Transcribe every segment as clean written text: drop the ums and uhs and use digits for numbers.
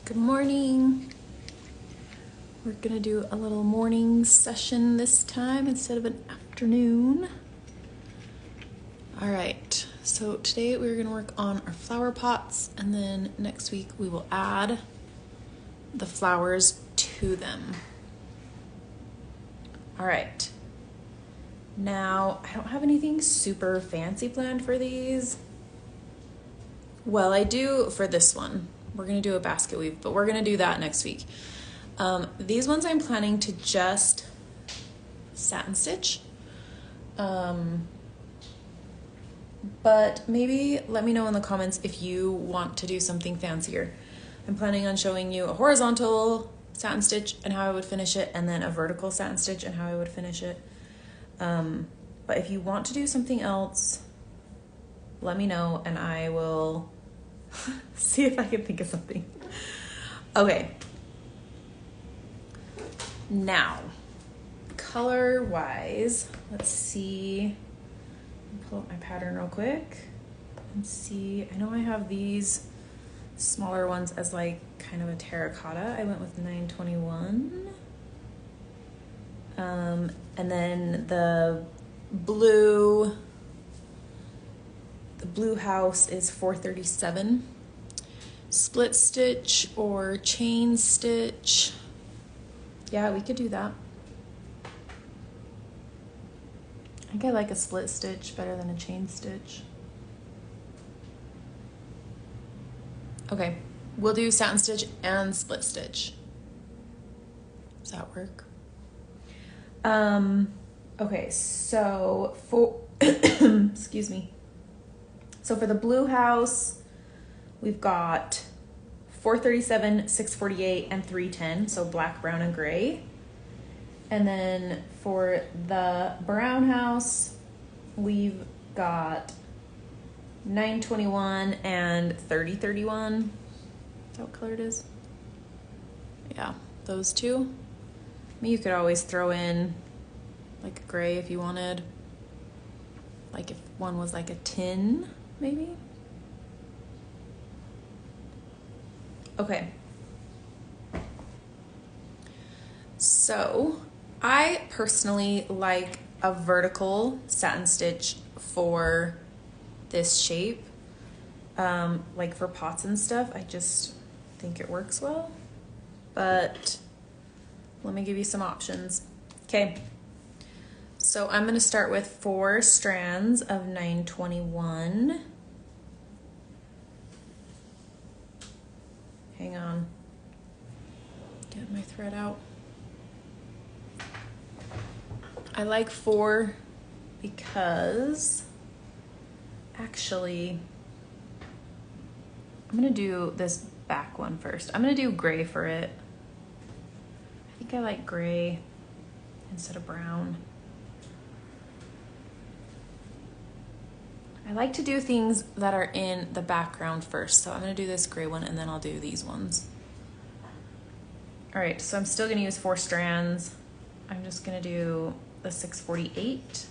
Good morning. We're gonna do a little morning session this time instead of an afternoon. All right, so today we're gonna work on our flower pots, and then next week we will add the flowers to them. All right, now I don't have anything super fancy planned for these. Well, I do for this one. We're gonna do a basket weave, but we're gonna do that next week. These ones I'm planning to just satin stitch. But maybe let me know in the comments if you want to do something fancier. I'm planning on showing you a horizontal satin stitch and how I would finish it, and then a vertical satin stitch and how I would finish it. But if you want to do something else, let me know and I will see if I can think of something. Okay. Now, color wise, let's see. Pull up my pattern real quick and see. I know I have these smaller ones as like kind of a terracotta. I went with 921. And then the blue house is 437. Split stitch or chain stitch. Yeah, we could do that. I think I like a split stitch better than a chain stitch. Okay, we'll do satin stitch and split stitch. Does that work? Okay, so for excuse me. So for the blue house, we've got 437, 648, and 310, so black, brown, and gray. And then for the brown house, we've got 921 and 3031. Is that what color it is? Yeah, those two. I mean, you could always throw in like a gray if you wanted. Like if one was like a tin, maybe. Okay. So I personally like a vertical satin stitch for this shape. Like for pots and stuff, I just think it works well. But let me give you some options. Okay. So I'm gonna start with 4 strands of 921. Hang on. Get my thread out. I like 4 because actually I'm gonna do this back one first. I'm gonna do gray for it. I think I like gray instead of brown. I like to do things that are in the background first. So I'm gonna do this gray one and then I'll do these ones. All right, so I'm still gonna use 4 strands. I'm just gonna do the 648.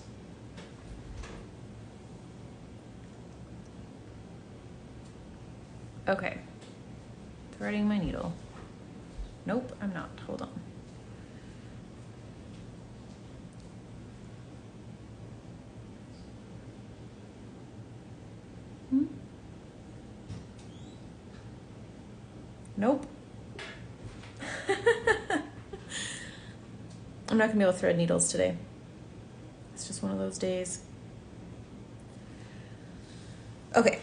Okay, threading my needle. Nope, I'm not, hold on. Nope. I'm not gonna be able to thread needles today. It's just one of those days. Okay.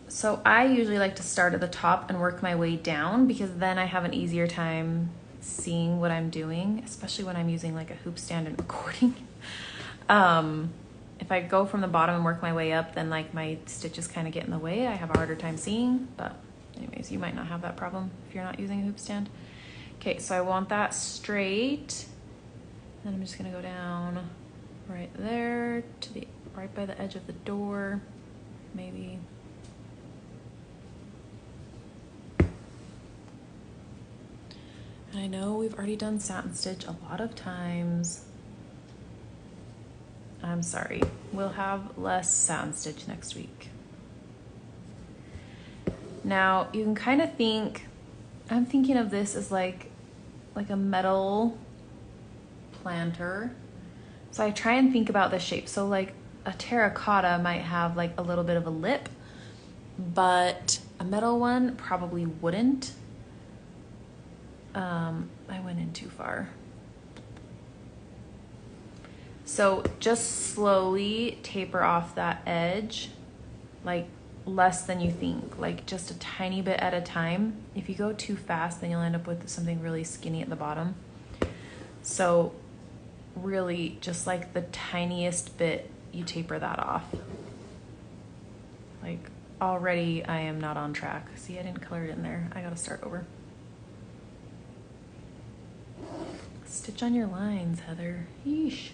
So I usually like to start at the top and work my way down because then I have an easier time seeing what I'm doing, especially when I'm using like a hoop stand and recording. If I go from the bottom and work my way up, then like my stitches kind of get in the way. I have a harder time seeing, but anyways, you might not have that problem if you're not using a hoop stand. Okay, so I want that straight. Then I'm just gonna go down right there to the right by the edge of the door, maybe. And I know we've already done satin stitch a lot of times. I'm sorry. We'll have less satin stitch next week. Now you can kind of think, I'm thinking of this as like a metal planter. So I try and think about the shape. So like a terracotta might have like a little bit of a lip, but a metal one probably wouldn't. I went in too far. So just slowly taper off that edge, like less than you think, like just a tiny bit at a time. If you go too fast, then you'll end up with something really skinny at the bottom. So really just like the tiniest bit, you taper that off. Like already I am not on track. See, I didn't color it in there. I gotta start over. Stitch on your lines, Heather. Yeesh.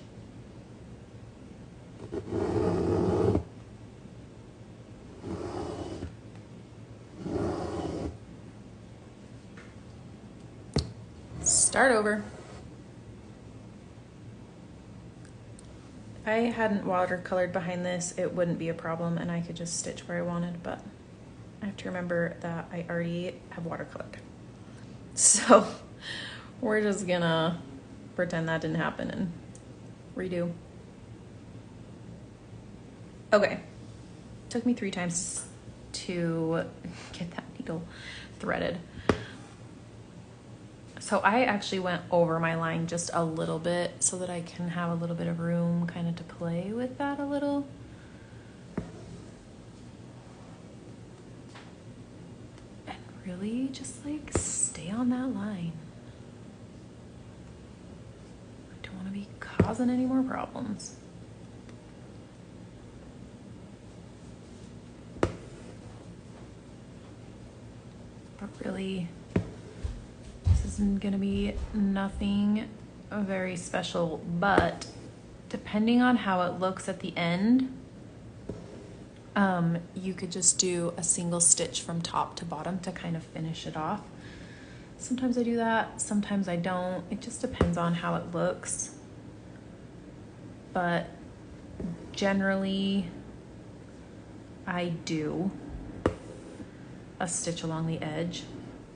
Start over. If I hadn't watercolored behind this, it wouldn't be a problem and I could just stitch where I wanted, but I have to remember that I already have watercolored. So we're just gonna pretend that didn't happen and redo. Okay, took me 3 times to get that needle threaded. So I actually went over my line just a little bit so that I can have a little bit of room kind of to play with that a little. And really just like stay on that line. I don't want to be causing any more problems. But really, this isn't gonna be nothing very special, but depending on how it looks at the end, you could just do a single stitch from top to bottom to kind of finish it off. Sometimes I do that, sometimes I don't. It just depends on how it looks. But generally, I do a stitch along the edge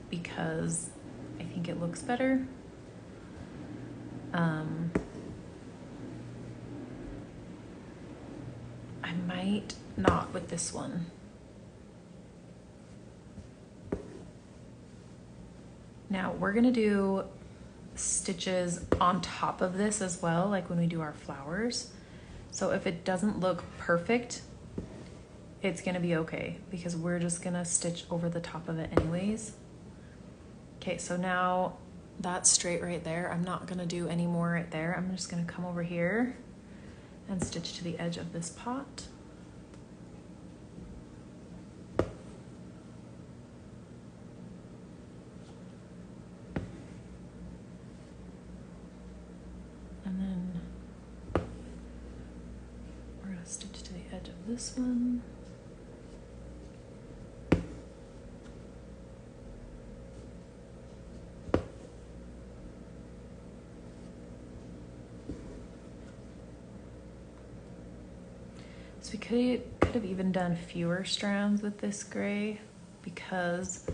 because I think it looks better. I might not with this one. Now we're gonna do stitches on top of this as well, like when we do our flowers. So if it doesn't look perfect, it's gonna be okay because we're just gonna stitch over the top of it anyways. Okay, so now that's straight right there. I'm not gonna do any more right there. I'm just gonna come over here and stitch to the edge of this pot. And then we're gonna stitch to the edge of this one. So we could have even done fewer strands with this gray, because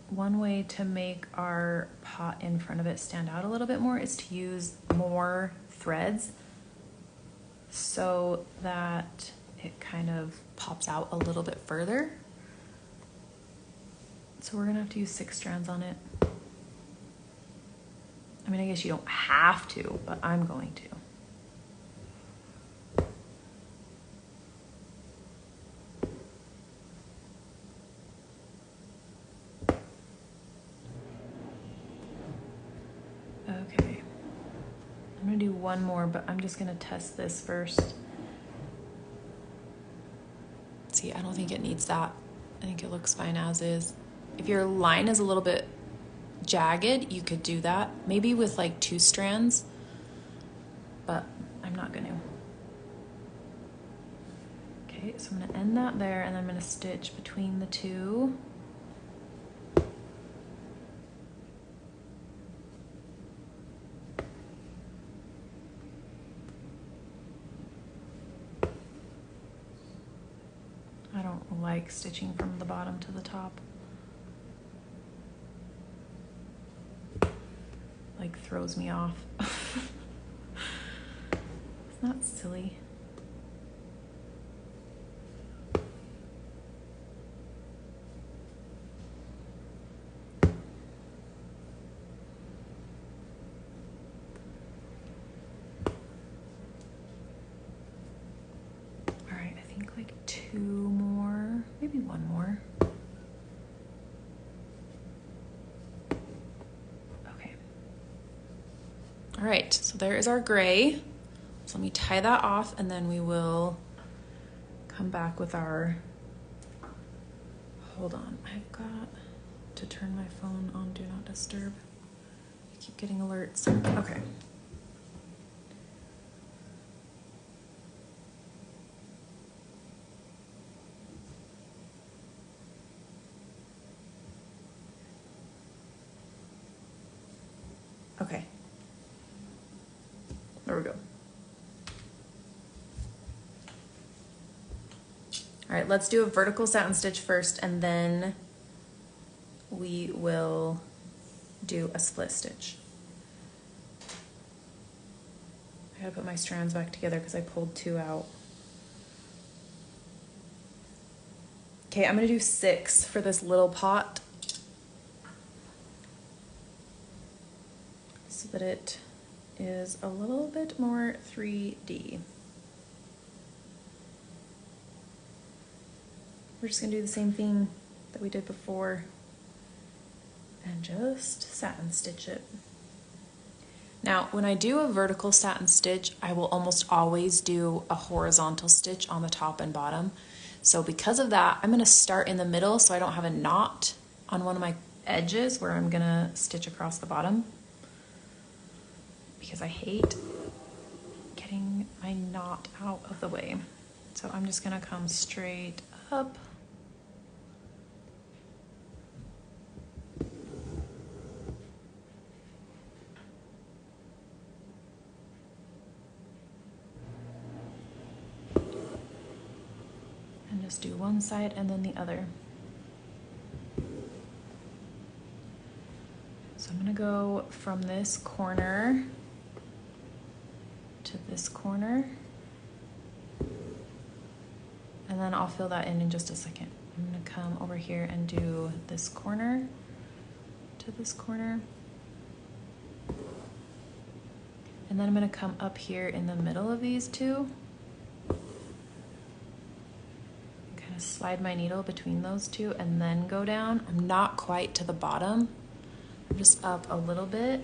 one way to make our pot in front of it stand out a little bit more is to use more threads so that it kind of pops out a little bit further. So we're gonna have to use 6 strands on it. I mean, I guess you don't have to, but I'm going to. Okay, I'm gonna do one more, but I'm just gonna test this first. See, I don't think it needs that. I think it looks fine as is. If your line is a little bit jagged, you could do that. Maybe with like 2 strands, but I'm not gonna. Okay, so I'm gonna end that there and I'm gonna stitch between the 2. don't like stitching from the bottom to the top. Like throws me off. It's not silly. All right, I think like 2 more, maybe 1 more. All right, so there is our gray. So let me tie that off and then we will come back with our, hold on, I've got to turn my phone on Do Not Disturb. I keep getting alerts. Okay. Okay. There we go. All right, let's do a vertical satin stitch first, and then we will do a split stitch. I gotta put my strands back together because I pulled 2 out. Okay, I'm gonna do 6 for this little pot so that it is a little bit more 3D. We're just gonna do the same thing that we did before and just satin stitch it. Now, when I do a vertical satin stitch, I will almost always do a horizontal stitch on the top and bottom. So because of that, I'm gonna start in the middle so I don't have a knot on one of my edges where I'm gonna stitch across the bottom, because I hate getting my knot out of the way. So I'm just gonna come straight up. And just do one side and then the other. So I'm gonna go from this corner to this corner, and then I'll fill that in just a second. I'm gonna come over here and do this corner to this corner, and then I'm gonna come up here in the middle of these two, kind of slide my needle between those two and then go down. I'm not quite to the bottom, I'm just up a little bit.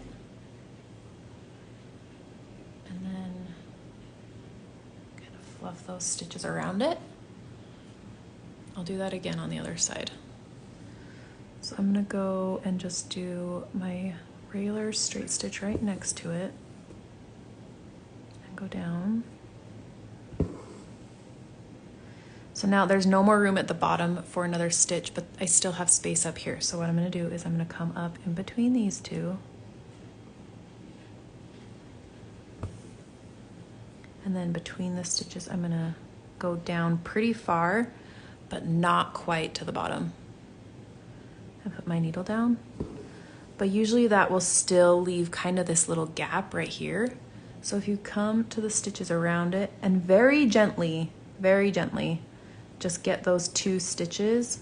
And then kind of fluff those stitches around it. I'll do that again on the other side. So I'm gonna go and just do my regular straight stitch right next to it and go down. So now there's no more room at the bottom for another stitch, but I still have space up here. So what I'm gonna do is I'm gonna come up in between these two. And then between the stitches, I'm gonna go down pretty far, but not quite to the bottom. I put my needle down, but usually that will still leave kind of this little gap right here. So if you come to the stitches around it and very gently, just get those 2 stitches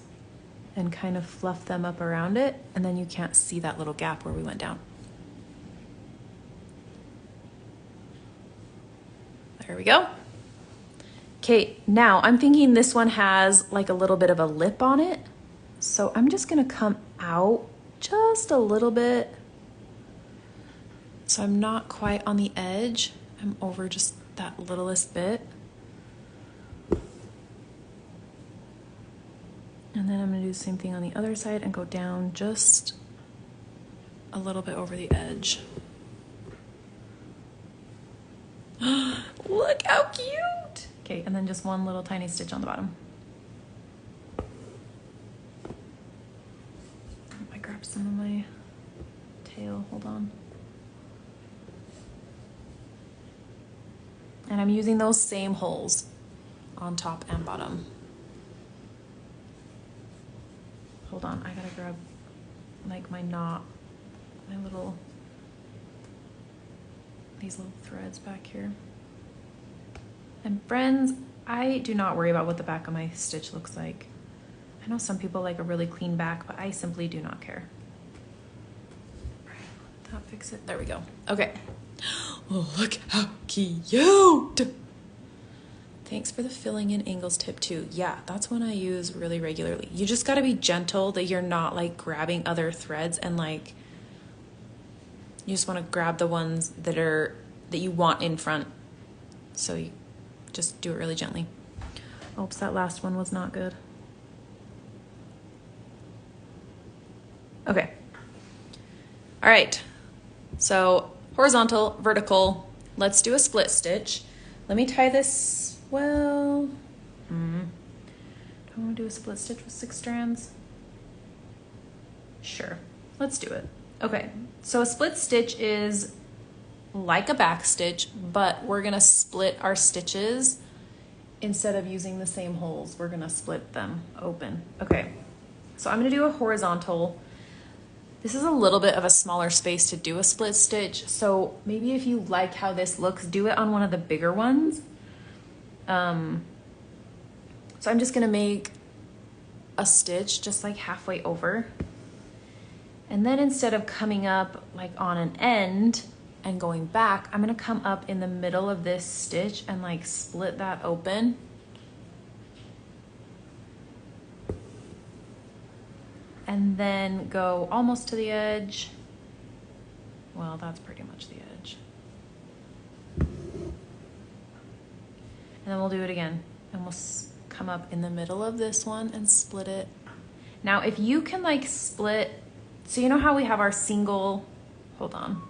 and kind of fluff them up around it, and then you can't see that little gap where we went down. There we go. Okay, now I'm thinking this one has like a little bit of a lip on it. So I'm just gonna come out just a little bit. So I'm not quite on the edge. I'm over just that littlest bit. And then I'm gonna do the same thing on the other side and go down just a little bit over the edge. Look how cute! Okay, and then just one little tiny stitch on the bottom. I grabbed some of my tail, hold on. And I'm using those same holes on top and bottom. hold on, I gotta grab like my knot, these little threads back here. And friends, I do not worry about what the back of my stitch looks like. I know some people like a really clean back, but I simply do not care. All right, let that fix it. There we go. Okay. Oh, look how cute. Thanks for the filling in angles tip too. Yeah, that's one I use really regularly. You just got to be gentle that you're not like grabbing other threads and like, you just want to grab the ones that you want in front. So you just do it really gently. Oops, that last one was not good. Okay. All right. So horizontal, vertical. Let's do a split stitch. Let me tie this, well, do I want to do a split stitch with 6 strands? Sure, let's do it. Okay, so a split stitch is like a back stitch, but we're gonna split our stitches. Instead of using the same holes, we're gonna split them open. Okay, so I'm gonna do a horizontal. This is a little bit of a smaller space to do a split stitch, so maybe if you like how this looks, do it on one of the bigger ones. So I'm just gonna make a stitch just like halfway over. And then instead of coming up like on an end and going back, I'm gonna come up in the middle of this stitch and like split that open. And then go almost to the edge. Well, that's pretty much the edge. And then we'll do it again. And we'll come up in the middle of this one and split it. Now, if you can like split, so you know how we have our single, hold on.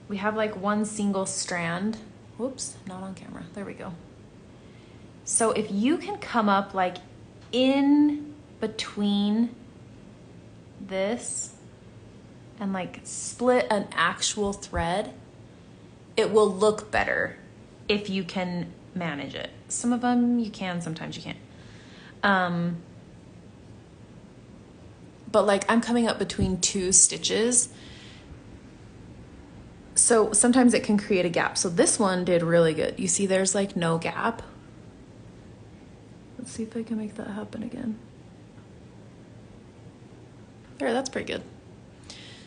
We have like one single strand. Whoops, not on camera. There we go. So if you can come up like in between this and like split an actual thread, it will look better if you can manage it. Some of them you can, sometimes you can't. But like I'm coming up between 2 stitches, so sometimes it can create a gap. So this one did really good. You see there's like no gap. Let's see if I can make that happen again. There, that's pretty good.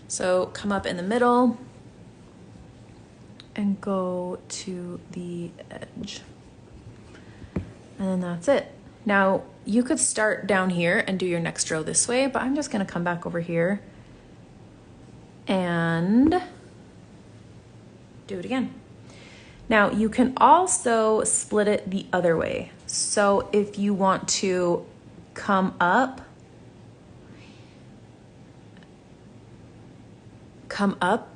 So come up in the middle and go to the edge. And then that's it. Now you could start down here and do your next row this way, but I'm just gonna come back over here and do it again. Now you can also split it the other way. So if you want to come up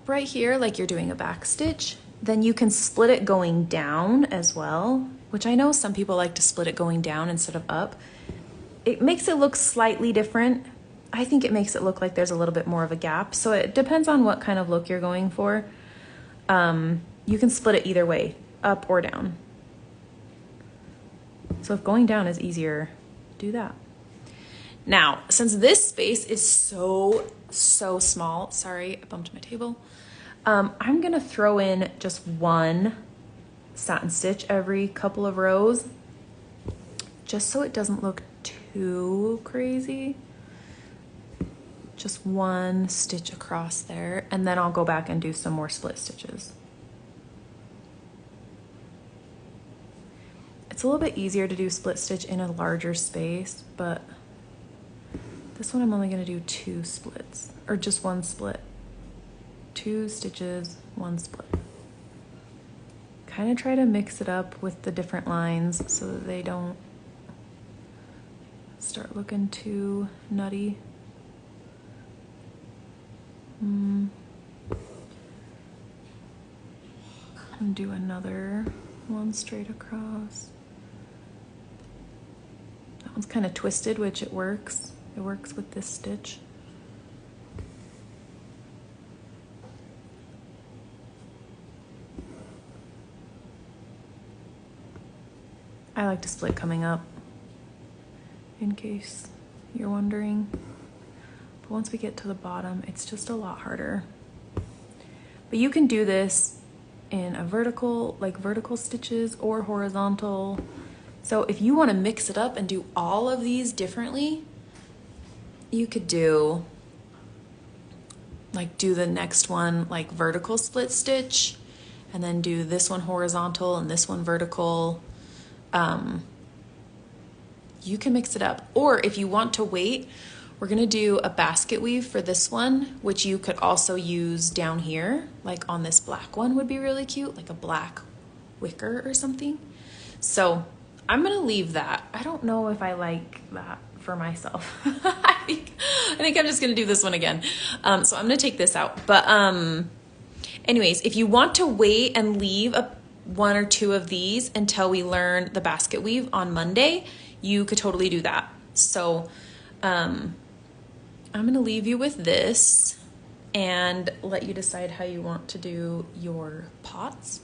right here like you're doing a back stitch, then you can split it going down as well, which I know some people like to split it going down instead of up. It makes it look slightly different. I think it makes it look like there's a little bit more of a gap. So it depends on what kind of look you're going for. You can split it either way, up or down. So if going down is easier, do that. Now, since this space is so small, sorry, I bumped my table. I'm gonna throw in just one satin stitch every couple of rows, just so it doesn't look too crazy. Just one stitch across there, and then I'll go back and do some more split stitches. It's a little bit easier to do split stitch in a larger space, but this one I'm only gonna do 2 splits, or just 1 split. 2 stitches, 1 split. Kind of try to mix it up with the different lines so that they don't start looking too nutty. And do another one straight across. That one's kind of twisted, which it works. It works with this stitch. I like to split coming up in case you're wondering. But once we get to the bottom, it's just a lot harder. But you can do this in a vertical, like vertical stitches or horizontal. So if you want to mix it up and do all of these differently, you could do the next one like vertical split stitch, and then do this one horizontal and this one vertical. You can mix it up. Or if you want to wait, we're gonna do a basket weave for this one, which you could also use down here, like on this black one would be really cute, like a black wicker or something. So I'm gonna leave that. I don't know if I like that for myself. I think I'm just gonna do this one again. So I'm gonna take this out. But anyways, if you want to wait and leave one or two of these until we learn the basket weave on Monday, you could totally do that. So I'm gonna leave you with this and let you decide how you want to do your pots.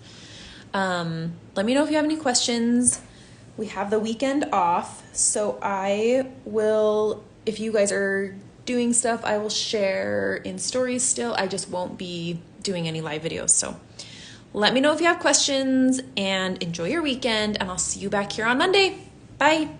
Let me know if you have any questions. We have the weekend off, so I will, if you guys are doing stuff, I will share in stories still. I just won't be doing any live videos. So let me know if you have questions, and enjoy your weekend, and I'll see you back here on Monday. Bye.